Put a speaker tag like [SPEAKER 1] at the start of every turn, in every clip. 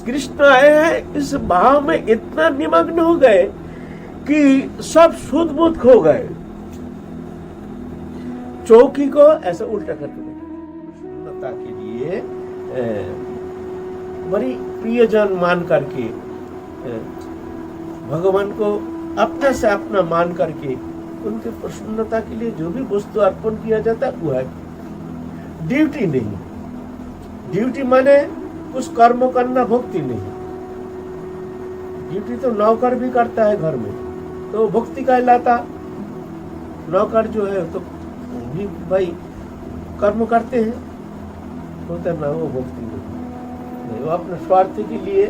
[SPEAKER 1] कृष्ण आए हैं इस भाव में इतना निमग्न हो गए कि सब सुध बुध खो गए। चौकी को ऐसा उल्टा करके प्रसन्नता के लिए बड़ी प्रियजन मान करके, भगवान को अपने से अपना मान करके उनके प्रसन्नता के लिए जो भी वस्तु अर्पण किया जाता है वो है ड्यूटी नहीं। ड्यूटी माने कुछ कर्म करना, भक्ति नहीं। ड्यूटी तो नौकर भी करता है घर में, तो भक्ति कहलाता। नौकर जो है तो भी भाई कर्म करते हैं, होता ना, वो भक्ति नहीं। वो अपने स्वार्थ के लिए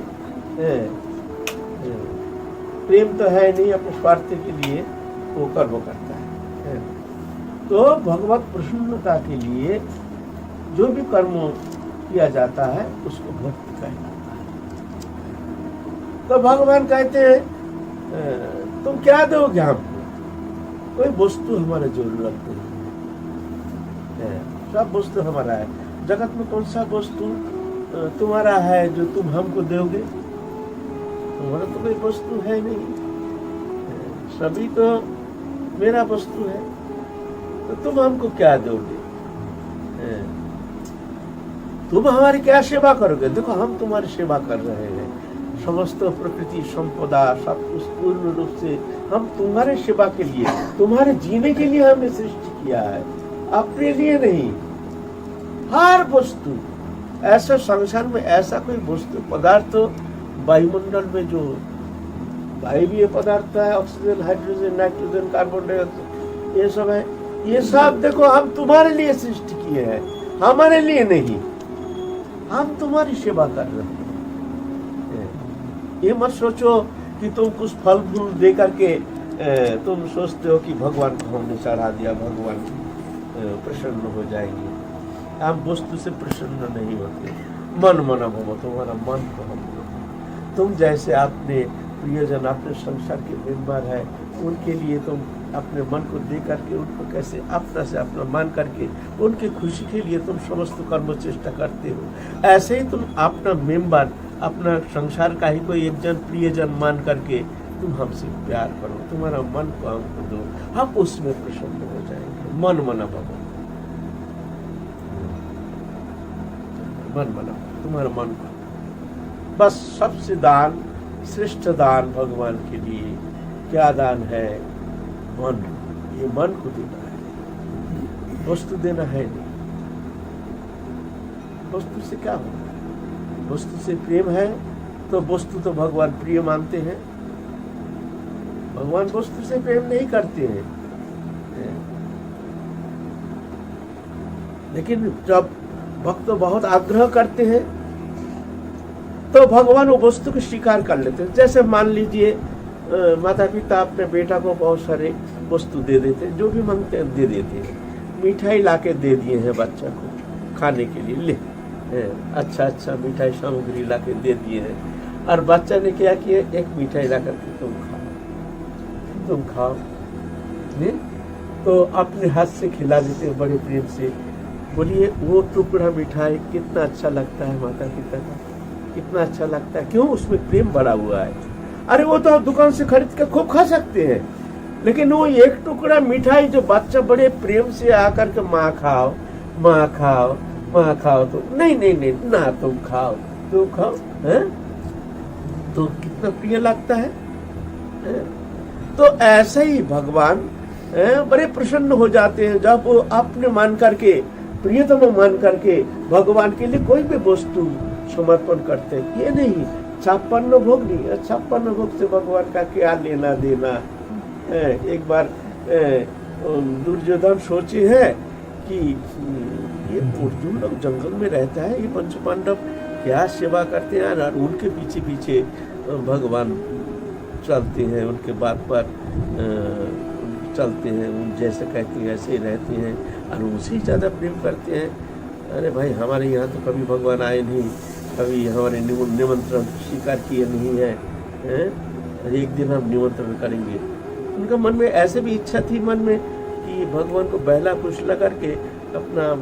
[SPEAKER 1] प्रेम तो है नहीं, अपने स्वार्थ के लिए वो कर्म करता है। तो भगवत प्रसन्नता के लिए जो भी कर्म किया जाता है उसको भक्ति कहलाता है। तो भगवान कहते हैं तुम क्या दोगे हमको? कोई वस्तु हमारे जरूरत नहीं है, सब वस्तु हमारा है। जगत में कौन सा वस्तु तुम्हारा है जो तुम हमको दोगे? तुम्हारा तो कोई वस्तु है नहीं, सभी तो मेरा वस्तु है, तो तुम हमको क्या दोगे? तुम हमारी क्या सेवा करोगे? देखो हम तुम्हारी सेवा कर रहे हैं, समस्त प्रकृति संपदा सब कुछ पूर्ण रूप से हम तुम्हारे सेवा के लिए, तुम्हारे जीने के लिए हमने सृष्टि किया है, अपने लिए नहीं। हर वस्तु ऐसा संसार में ऐसा कोई वस्तु पदार्थ वायुमंडल में जो वायवीय पदार्थ है, oxygen, hydrogen, nitrogen, carbon dioxide, ये सब है, ये सब देखो हम तुम्हारे लिए सृष्टि किए हैं, हमारे लिए नहीं। हम तुम्हारी सेवा कर रहे हैं। ये मत सोचो कि तुम कुछ फल फूल दे करके तुम सोचते हो कि भगवान को हमने चढ़ा दिया, भगवान प्रसन्न हो जाएंगे। हम वस्तु से प्रसन्न नहीं होते। मन मना भव, तुम्हारा मन को हम, तुम जैसे अपने प्रियजन, अपने संसार के मेंबर है, उनके लिए तुम अपने मन को दे करके उनको कैसे अपना से अपना मान करके उनकी खुशी के लिए तुम समस्त कर्म चेष्टा करते हो, ऐसे ही तुम अपना मेंबर, अपना संसार का ही कोई एक जन प्रियजन मान करके तुम हमसे प्यार करो, तुम्हारा मन को हमको दो, हम उसमें प्रसन्न हो जाएंगे। मन मना भव, मन मना, तुम्हारा मन को बस सबसे दान, श्रेष्ठ दान भगवान के लिए क्या दान है? मन। ये मन को देना है, वस्तु देना है नहीं। वस्तु से क्या होगा? वस्तु से प्रेम है तो वस्तु तो भगवान प्रिय मानते हैं, भगवान वस्तु से प्रेम नहीं करते हैं। लेकिन जब भक्त बहुत आग्रह करते हैं तो भगवान वो वस्तु को स्वीकार कर लेते हैं। जैसे मान लीजिए माता पिता अपने बेटा को बहुत सारे वस्तु दे देते हैं, जो भी मांगते हैं दे देते हैं। मिठाई लाके दे दिए हैं बच्चा को खाने के लिए, ले अच्छा अच्छा मिठाई सामग्री लाके दे दिए हैं, और बच्चा ने क्या किया? एक मिठाई ला करके तुम खाओ, नहीं तो अपने हाथ से खिला देते हैं बड़े प्रेम से। बोलिए वो टुकड़ा मिठाई कितना अच्छा लगता है माता पिता का, कितना अच्छा लगता है। क्यों? उसमें प्रेम बढ़ा हुआ है। अरे वो तो दुकान से खरीद के खूब खा सकते हैं, लेकिन वो एक टुकड़ा मिठाई जो बच्चा बड़े प्रेम से आकर के माँ खाओ माँ खाओ माँ खाओ, तो नहीं नहीं नहीं ना, तुम खाओ है? तो कितना प्रिय लगता है। तो ऐसे ही भगवान बड़े प्रसन्न हो जाते हैं जब वो अपने मान करके, प्रियतम मान करके भगवान के लिए कोई भी वस्तु समर्पण करते हैं। ये नहीं 56 भोग नहीं, 56 भोग से भगवान का क्या लेना देना। एक बार दुर्योधन सोचे है कि ये अर्जुन लोग जंगल में रहता है, ये पंच पांडव क्या सेवा करते हैं, और उनके पीछे पीछे भगवान चलते हैं, उनके बात पर चलते हैं, उन जैसे कहते हैं ऐसे ही रहते हैं, और उनसे ही ज़्यादा प्रेम करते हैं। अरे भाई हमारे यहाँ तो कभी भगवान आए नहीं, कभी हमारे निमंत्रण स्वीकार किए नहीं है, एक दिन हम निमंत्रण करेंगे। उनका मन में ऐसे भी इच्छा थी मन में कि भगवान को बहला फुसला करके अपना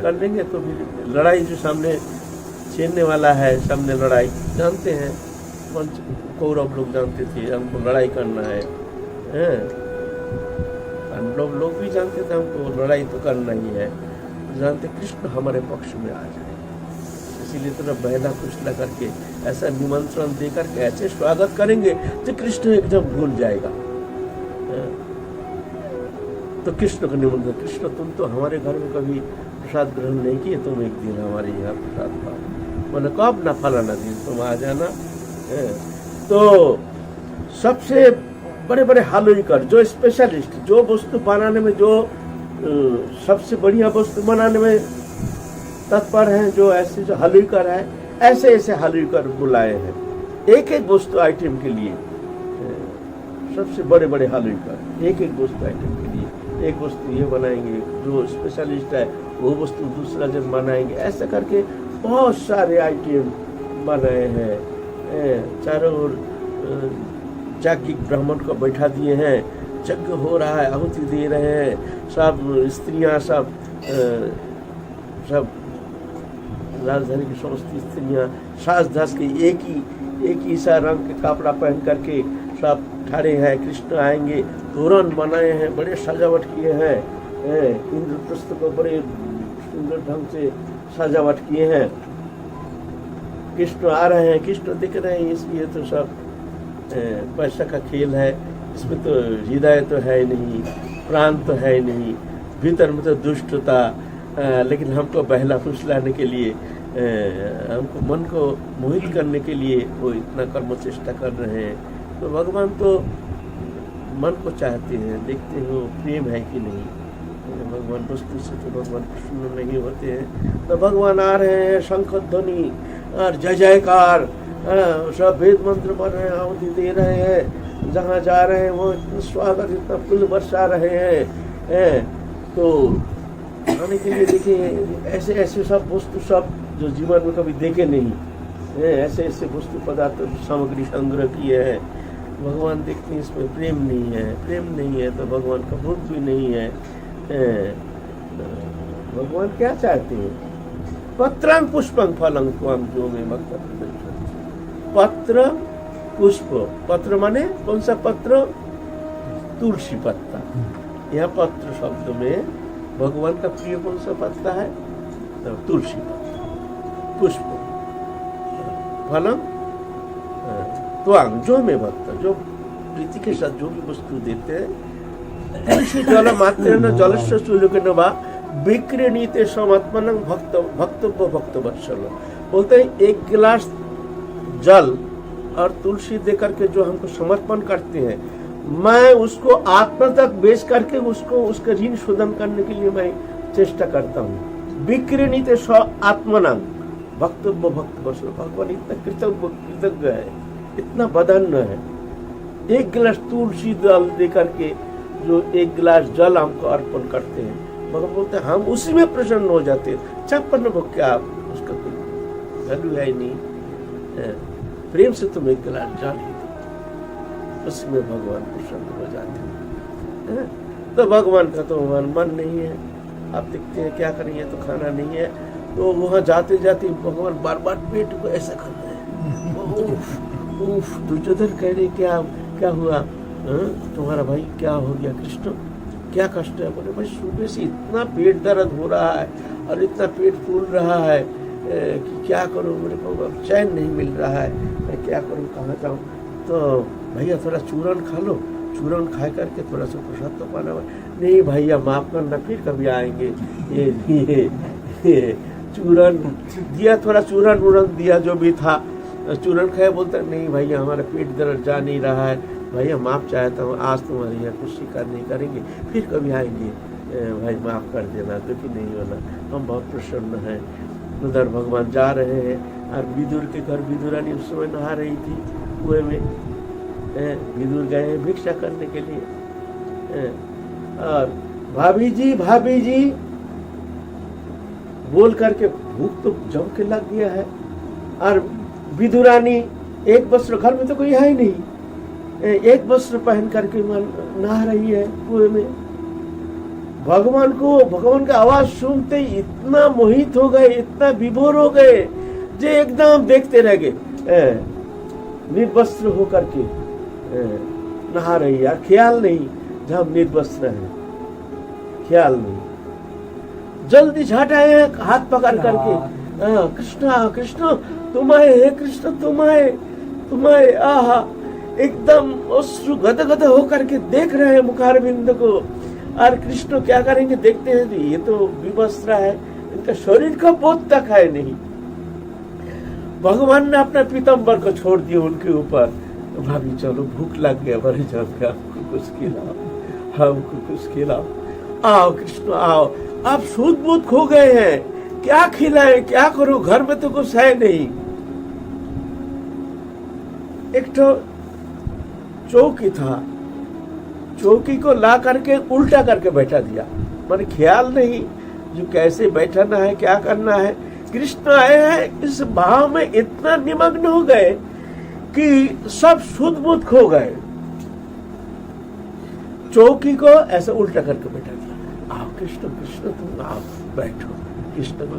[SPEAKER 1] कर लेंगे तो फिर लड़ाई जो सामने छीनने वाला है, सामने लड़ाई जानते हैं, कौरव लोग जानते थे हमको लड़ाई करना है, पांडव लोग भी जानते थे हमको लड़ाई तो करना ही है, जानते कृष्ण हमारे पक्ष में आ जाए, इसीलिए तो बहला कुशला करके ऐसा निमंत्रण देकर के ऐसे स्वागत करेंगे तो कृष्ण एकदम भूल जाएगा। तो कृष्ण को निमंत्रण, कृष्ण तुम तो हमारे घर में कभी प्रसाद ग्रहण नहीं किए, तुम एक दिन हमारे यहाँ प्रसाद खाओ, मैंने कब ना फलाना दिन तुम आ जाना। तो सबसे बड़े बड़े हलवाईकार जो स्पेशलिस्ट, जो वस्तु बनाने में, जो सबसे बढ़िया वस्तु बनाने में तत्पर हैं, जो ऐसे जो हलवाईकार है, ऐसे ऐसे हलवाईकार बुलाए हैं एक एक वस्तु आइटम के लिए। सबसे बड़े बड़े हलवाईकार एक एक वस्तु आइटम के लिए, एक वस्तु ये बनाएंगे, जो स्पेशलिस्ट है वो वस्तु दूसरा जब बनाएंगे, ऐसा करके बहुत सारे आइटम बनाए हैं। चारों ओर याज्ञिक ब्राह्मण को बैठा दिए हैं, यज्ञ हो रहा है, आहुति दे रहे हैं, सब स्त्रियां, सब राजधानी की समस्त स्त्रियां साज धस के एक ही सा रंग के कपड़ा पहन करके सब खड़े हैं, कृष्ण आएंगे, तोरण बनाए हैं, बड़े सजावट किए हैं, इंद्रप्रस्थ को बड़े सुंदर ढंग से सजावट किए हैं, कृष्ण आ रहे हैं, कृष्ण दिख रहे हैं। इसलिए तो सब पैसा का खेल है, इसमें तो हृदय तो है नहीं, प्राण तो है नहीं, भीतर में तो दुष्टता, लेकिन हमको बहला फुसलाने के लिए, हमको मन को मोहित करने के लिए वो इतना कर्म चेष्टा कर रहे हैं। तो भगवान तो मन को चाहते हैं, देखते हैं वो प्रेम है कि नहीं। भगवान वस्तु से तो भगवान प्रसन्न नहीं होते हैं। तो भगवान आ रहे हैं, शंख ध्वनि और जय जयकार, सब वेद मंत्र पढ़ रहे हैं, आहुति दे रहे हैं, जहाँ जा रहे हैं वो इतना स्वागत, इतना फूल बरसा रहे हैं। तो आने के लिए देखिए ऐसे ऐसे सब वस्तु, सब जो जीवन में कभी देखे नहीं, ऐसे ऐसे वस्तु पदार्थ सामग्री संग्रह किए हैं। भगवान देखते हैं इसमें प्रेम नहीं है, प्रेम नहीं है तो भगवान का भोग भी नहीं है। भगवान क्या चाहते हैं? पत्रं पुष्पं फलं त्वं जो मे भक्त प्रदर्शयति। पत्र पुष्प, पत्र माने कौन सा पत्र? तुलसी पत्ता। यह पत्र शब्द में भगवान का प्रिय कौन सा पत्ता है? तो तुलसी पत्ता। पुष्प, फलम त्वं जो मे भक्त, जो प्रीति के साथ जो भी वस्तु देते हैं। तुलसी जल मात्र न जलस्य चुलुके न वा विक्रीणीते समात्मनं भक्तव्य भक्त वत्सल। बोलते हैं एक गिलास जल और तुलसी देकर के जो हमको समर्पण करते हैं, मैं उसको आत्मा तक बेच करके उसको उसका ऋण शोधन करने के लिए मैं चेष्टा करता हूँ। विक्रीणीते आत्मनं भक्तव्य भक्त वत्सल। भगवान इतना कृतज्ञ है, इतना बदन्य है। एक गिलास तुलसी जल दे करके जो एक गिलास जल हमको अर्पण करते हैं, भगवान बोलते हैं हम उसी में प्रसन्न हो जाते हैं। छप्पन भोग क्या उसका कोई वैल्यू है नहीं, प्रेम से तुम एक गिलास जल ही दो, उसमें भगवान प्रसन्न हो जाते हैं। तो भगवान का तो मन नहीं है। आप देखते हैं क्या करेंगे, तो खाना नहीं है, तो वहाँ जाते जाते भगवान बार बार पेट को ऐसा कर रहे हैं। उफ, दुर्योधन कह रहे क्या हुआ? तुम्हारा भाई क्या हो गया? कृष्ण क्या कष्ट है? बोले भाई सुबह से इतना पेट दर्द हो रहा है और इतना पेट फूल रहा है कि क्या करूं, मेरे को चैन नहीं मिल रहा है, मैं क्या करूं, कहाँ जाऊं? तो भैया थोड़ा चूरन खा लो, चूरन खा करके थोड़ा सा प्रसाद तो पाना। नहीं भैया माफ करना, फिर कभी आएंगे। ये चूरन दिया, थोड़ा चूरन दिया जो भी था, चूरन खाया। बोलता नहीं भैया हमारा पेट दर्द जा नहीं रहा है, भैया माफ चाहता हूँ, आज तुम्हारे यहाँ कुछ शिकार नहीं करेंगे, फिर कभी आएंगे, भाई माफ कर देना, दुखी नहीं होना, हम बहुत प्रसन्न हैं। उधर भगवान जा रहे हैं और विदुर के घर विदुरानी उस समय नहा रही थी कुएं में। विदुर गए हैं भिक्षा करने के लिए, और भाभी जी बोल करके भूख तो जम के लग गया है। और विदुरानी एक वस्त्र, घर में तो कोई है ही नहीं, एक वस्त्र पहन करके नहा रही है कुएं में। भगवान का आवाज सुनते इतना मोहित हो गए, इतना विभोर हो गए जो एकदम देखते रह गए, निर्वस्त्र होकर के नहा रही है, ख्याल नहीं जब हम निर्वस्त्र हैं, ख्याल नहीं। जल्दी झट आए हाथ पकड़ करके, कृष्णा कृष्ण तुम आए, हे कृष्ण तुम आए, तुम आए। आहा, एकदम अश्रु गदगद होकर के देख रहे हैं मुखारविंद को। और कृष्ण क्या करेंगे देखते हैं, ये तो विवस्त्र है, इनका शरीर का बोध तक है नहीं। भगवान ने अपने पीतम्बर को छोड़ दिया उनके ऊपर। भाभी चलो भूख लग गया, बड़े जब हमको कुछ खिलाओ, हमको कुछ खिलाओ। आओ कृष्ण आओ, आप सूद बूद खो गए हैं, क्या खिलाए क्या करो, घर में तो कुछ है नहीं। एक तो चौकी था, चौकी को ला करके उल्टा करके बैठा दिया, माने ख्याल नहीं जो कैसे बैठना है क्या करना है। कृष्ण आए हैं इस भाव में इतना निमग्न हो गए कि सब सुध बुध खो गए। चौकी को ऐसे उल्टा करके बैठा दिया। आओ कृष्ण कृष्ण तुम आओ बैठो।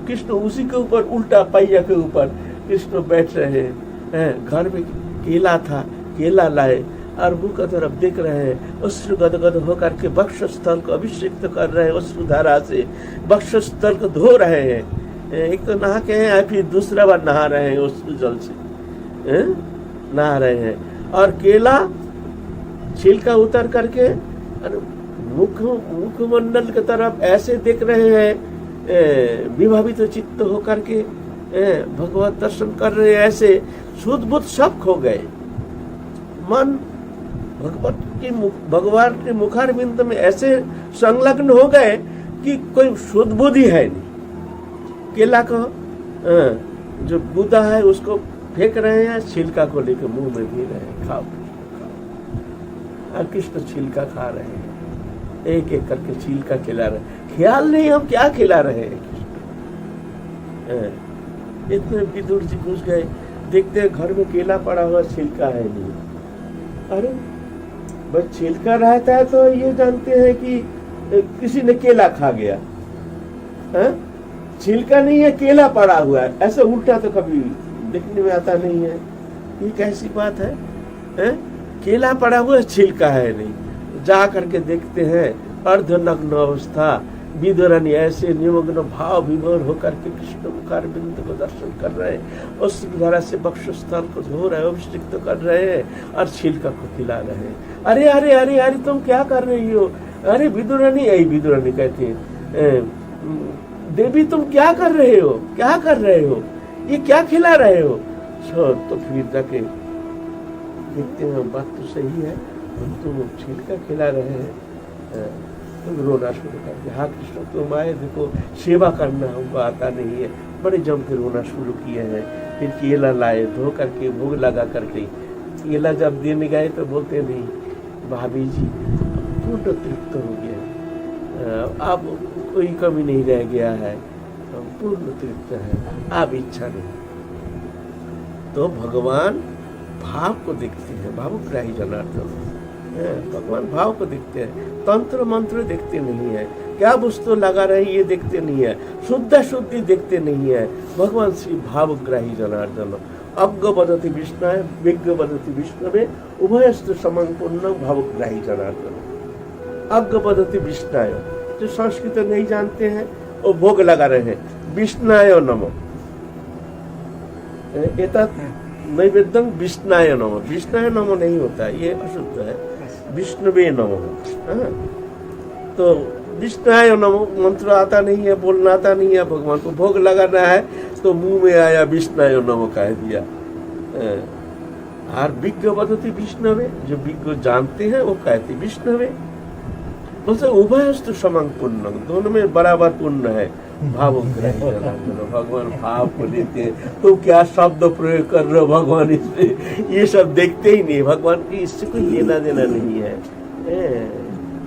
[SPEAKER 1] कृष्ण उसी के ऊपर उल्टा पहिया के ऊपर कृष्ण बैठ रहे हैं। घर में केला था, केला लाए और मुंह की तरफ देख रहे हैं। अश्रु गदगद होकर के वक्षस्थल को अभिषेक कर रहे हैं, अश्रुधारा से वक्षस्थल को धो रहे हैं। एक तो नहा के हैं, फिर दूसरा बार नहा रहे हैं, उस जल से नहा रहे हैं। और केला छिलका उतर करके मुखमंडल की तरफ ऐसे देख रहे हैं, विभावित चित्त होकर के भगवत दर्शन कर रहे हैं। ऐसे शुद्ध बुद्ध सब खो गए, मन भगवान के मुखारविंद में ऐसे संलग्न हो गए कि कोई शुद्ध बुद्धि है नहीं। केला को जो बुदा है उसको फेंक रहे हैं, छिलका को लेकर मुंह में भी रहे हैं, खाओ खाओ। और कृष्ण छिलका खा रहे हैं, एक एक करके छिलका खिला रहे हैं, ख्याल नहीं हम क्या खिला रहे हैं। कृष्ण इतने विदुर जी घुस गए, देखते घर में केला पड़ा हुआ, छिलका है नहीं। अरे बस छिलका रहता है तो ये जानते हैं कि किसी ने केला खा गया है? छिलका नहीं है, केला पड़ा हुआ है, ऐसा उल्टा तो कभी देखने में आता नहीं है। ये कैसी बात है? केला पड़ा हुआ है, छिलका है नहीं। जा करके देखते हैं अर्धनग्न अवस्था, विदुरानी ऐसे निमग्न भाव विभोर होकर के कृष्ण मुखारविंद को दर्शन कर रहे हैं, उस धारा से वक्षस्थल को धो रहे, अभिषेक कर रहे हैं और छिलका को खिला रहे हैं। अरे अरे अरे अरे तुम क्या कर रही हो? अरे विदुरानी, यही विदुरानी कहती है, देवी तुम क्या कर रहे हो, क्या कर रहे हो, ये क्या खिला रहे हो? तो फिर जाके देखते हैं बात तो सही है, तुम छिलका खिला रहे हैं। तुम रोना शुरू कर दिया। हाँ कृष्ण तुम आए, देखो सेवा करना हमको आता नहीं है। बड़े जम के रोना शुरू किए हैं। फिर केला लाए, धो करके भोग लगा करके केला जब देने गए तो बोलते नहीं, भाभी जी पूर्ण तृप्त हो गया, अब कोई कमी नहीं रह गया है, पूर्ण तृप्त है, अब इच्छा नहीं। तो भगवान भाव को देखते हैं, भावुग्राही जनार्दन भगवान भाव को देखते हैं, तंत्र मंत्र देखते नहीं है, क्या वस्तु लगा रहे ये देखते नहीं है, शुद्ध शुद्धि देखते नहीं है। भगवान श्री भावग्राही जनार्दन अज्ञ बदति विष्णु विज्ञ बदति विष्णवे उभयस्तु समंपूर्ण भावग्राही जनार्दन। अज्ञ बदति विष्णु, जो संस्कृत नहीं जानते हैं वो भोग लगा रहे हैं, विष्णाय नमो, नैवेद्यम विष्णाय नमो। विष्णाय नमो नहीं होता, ये अशुद्ध है, विष्णुवे नमो। तो विष्णाय नमो मंत्र आता नहीं है, बोलना आता नहीं है, भगवान को भोग लगाना है तो मुंह में आया विष्णाय नमो कह दिया। और विज्ञ बदति विष्णवे, जो विज्ञ जानते हैं वो कहते विष्णवे। बोलते उभयस्तु समं पुण्य, दोनों में बराबर पुण्य है। भावग्राही भगवान भाव को लेते हैं। तो क्या शब्द प्रयोग कर रहे हो भगवान इसमें, ये सब देखते ही नहीं। भगवान की इससे कोई लेना देना नहीं है।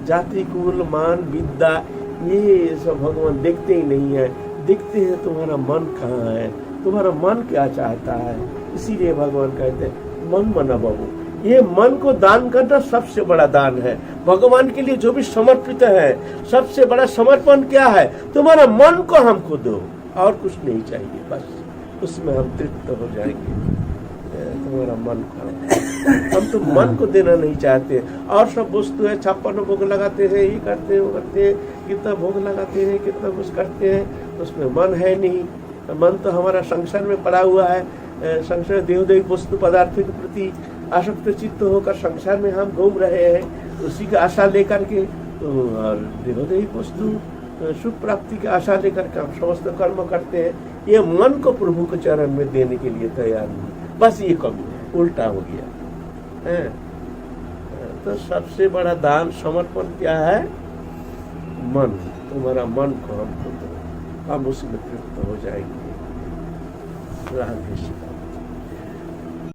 [SPEAKER 1] जाति कुल मान विद्या ये सब भगवान देखते ही नहीं है। देखते हैं तुम्हारा मन कहाँ है, तुम्हारा मन क्या चाहता है। इसीलिए भगवान कहते हैं मन मना बाबू, ये मन को दान करना सबसे बड़ा दान है। भगवान के लिए जो भी समर्पित है, सबसे बड़ा समर्पण क्या है? तुम्हारा मन को हमको दो, और कुछ नहीं चाहिए, बस उसमें हम तृप्त हो जाएंगे। तुम्हारा मन को हम तो मन को देना नहीं चाहते। और सब वस्तु है, 56 भोग लगाते हैं, ये करते हैं, वो करते हैं, कितना भोग लगाते हैं, कितना कुछ करते हैं, उसमें मन है नहीं। मन तो हमारा संसार में पड़ा हुआ है, संसार देवदेवी वस्तु पदार्थों के प्रति आसक्त चित्त होकर संसार में हम घूम रहे हैं, उसी की आशा लेकर के। तो और देवदेवी वस्तु सुख प्राप्ति की आशा लेकर के हम समस्त कर्म करते हैं। ये मन को प्रभु के चरण में देने के लिए तैयार नहीं, बस ये कमी है, उल्टा हो गया है। तो सबसे बड़ा दान समर्पण क्या है? मन। तुम्हारा मन को हमको दो, हम उसमें तृप्त हो जाएंगे। राधे श्याम।